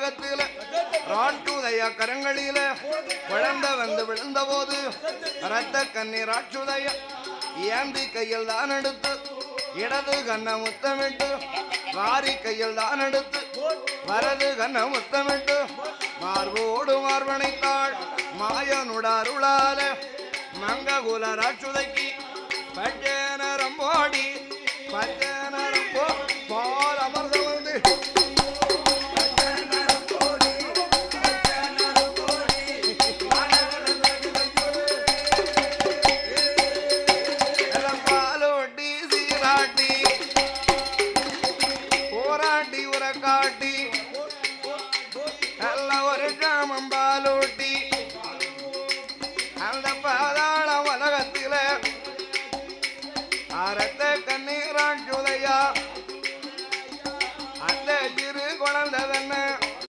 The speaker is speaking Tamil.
பாகத்தில ராட்சுதய கரங்களில குழந்த வந்து விழுந்த போது ரத்த கண்ணி ராட்சுதய ஏந்தி கையில் தான் எடுத்து இடது கண்ண முத்தமிட்டு வாரி கையில் தான் எடுத்து வரது கண்ண முத்தமிட்டு மார்போடு மார்பனைத்தாள் மாயனுட அருளால மங்ககுல ராட்சுதைக்கு பச்சேனரம்போடி பச்சேனரம்போ பால் அமர்ந்து வந்து பாலோட்டி சீராட்டி போராட்டி உரக்காட்டி நல்ல ஒரு கிராமம்பா